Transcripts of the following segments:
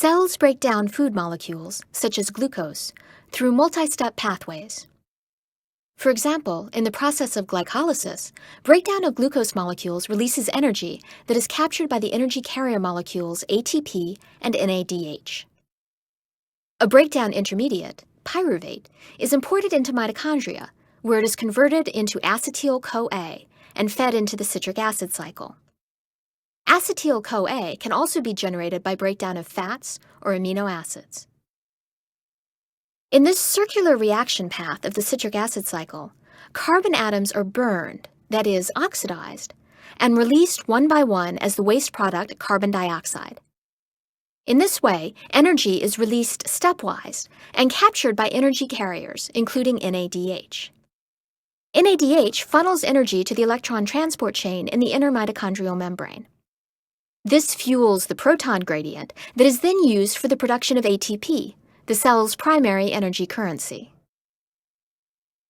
Cells break down food molecules, such as glucose, through multi-step pathways. For example, in the process of glycolysis, breakdown of glucose molecules releases energy that is captured by the energy carrier molecules ATP and NADH. A breakdown intermediate, pyruvate, is imported into mitochondria, where it is converted into acetyl-CoA and fed into the citric acid cycle. Acetyl-CoA can also be generated by breakdown of fats or amino acids. In this circular reaction path of the citric acid cycle, carbon atoms are burned, that is, oxidized, and released one by one as the waste product carbon dioxide. In this way, energy is released stepwise and captured by energy carriers, including NADH. NADH funnels energy to the electron transport chain in the inner mitochondrial membrane. This fuels the proton gradient that is then used for the production of ATP, the cell's primary energy currency.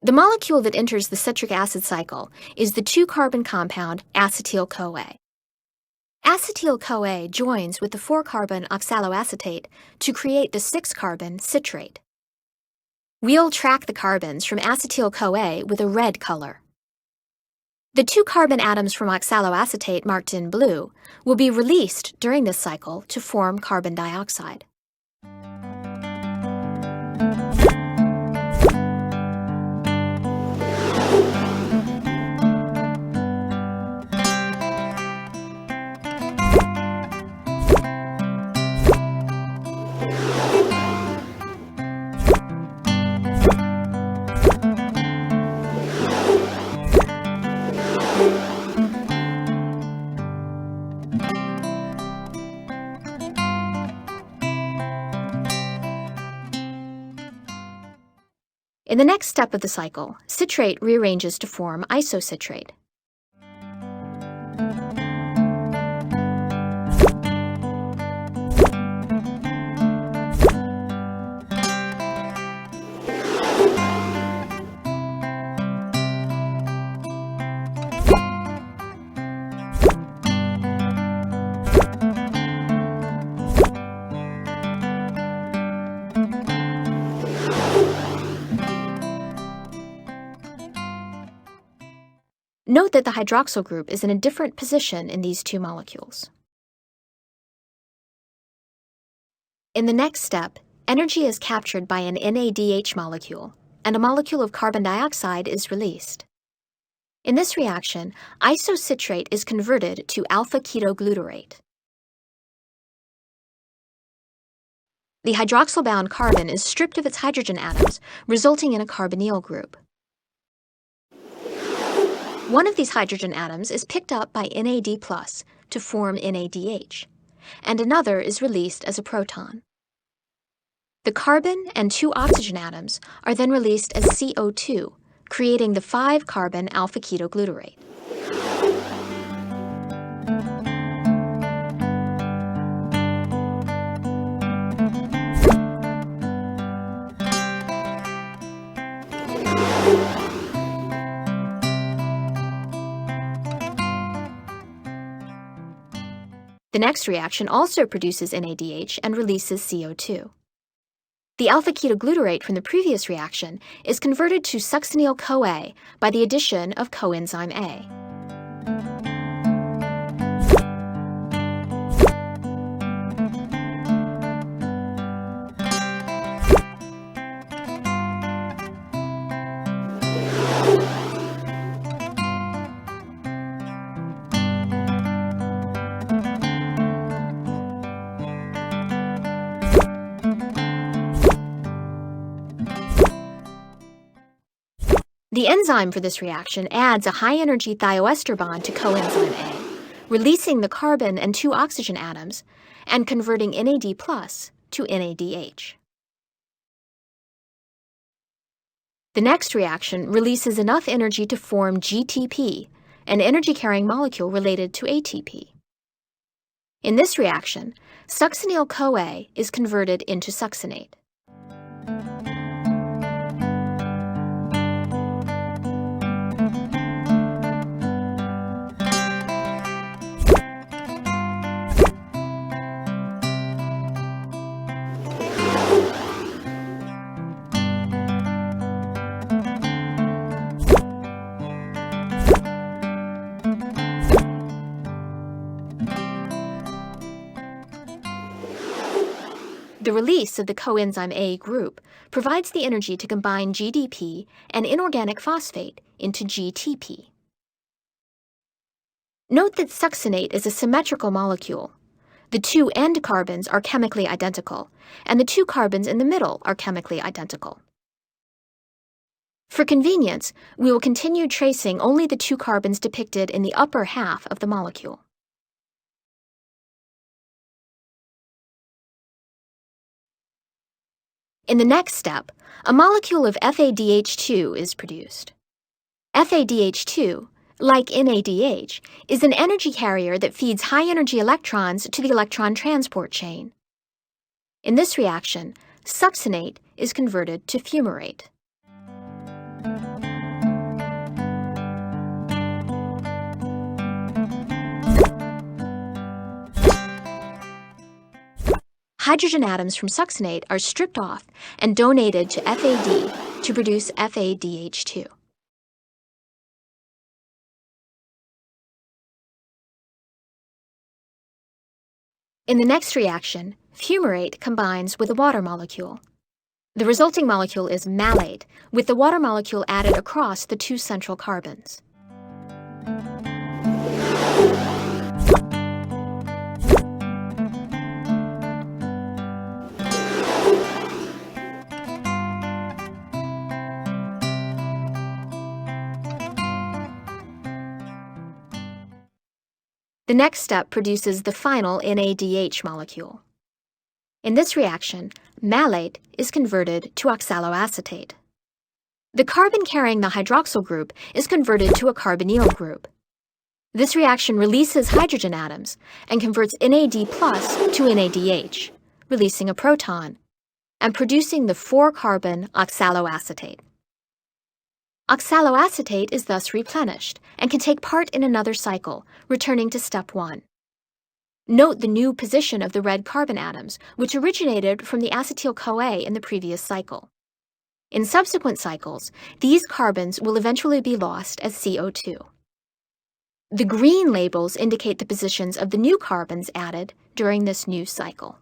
The molecule that enters the citric acid cycle is the 2-carbon compound acetyl-CoA. Acetyl-CoA joins with the 4-carbon oxaloacetate to create the 6-carbon citrate. We'll track the carbons from acetyl-CoA with a red color. The 2-carbon atoms from oxaloacetate marked in blue will be released during this cycle to form carbon dioxide. In the next step of the cycle, citrate rearranges to form isocitrate. Note that the hydroxyl group is in a different position in these two molecules. In the next step, energy is captured by an NADH molecule, and a molecule of carbon dioxide is released. In this reaction, isocitrate is converted to alpha-ketoglutarate. The hydroxyl-bound carbon is stripped of its hydrogen atoms, resulting in a carbonyl group. One of these hydrogen atoms is picked up by NAD+ to form NADH, and another is released as a proton. The carbon and 2 oxygen atoms are then released as CO2, creating the 5-carbon alpha-ketoglutarate. The next reaction also produces NADH and releases CO2. The alpha-ketoglutarate from the previous reaction is converted to succinyl-CoA by the addition of coenzyme A. The enzyme for this reaction adds a high-energy thioester bond to coenzyme A, releasing the carbon and 2 oxygen atoms and converting NAD+ to NADH. The next reaction releases enough energy to form GTP, an energy-carrying molecule related to ATP. In this reaction, succinyl-CoA is converted into succinate. The release of the coenzyme A group provides the energy to combine GDP and inorganic phosphate into GTP. Note that succinate is a symmetrical molecule. The two end carbons are chemically identical, and the two carbons in the middle are chemically identical. For convenience, we will continue tracing only the two carbons depicted in the upper half of the molecule. In the next step, a molecule of FADH2 is produced. FADH2, like NADH, is an energy carrier that feeds high-energy electrons to the electron transport chain. In this reaction, succinate is converted to fumarate. Hydrogen atoms from succinate are stripped off and donated to FAD to produce FADH2. In the next reaction, fumarate combines with a water molecule. The resulting molecule is malate, with the water molecule added across the two central carbons. The next step produces the final NADH molecule. In this reaction, malate is converted to oxaloacetate. The carbon carrying the hydroxyl group is converted to a carbonyl group. This reaction releases hydrogen atoms and converts NAD+ to NADH, releasing a proton, and producing the 4-carbon oxaloacetate. Oxaloacetate is thus replenished and can take part in another cycle, returning to step 1. Note the new position of the red carbon atoms, which originated from the acetyl-CoA in the previous cycle. In subsequent cycles, these carbons will eventually be lost as CO2. The green labels indicate the positions of the new carbons added during this new cycle.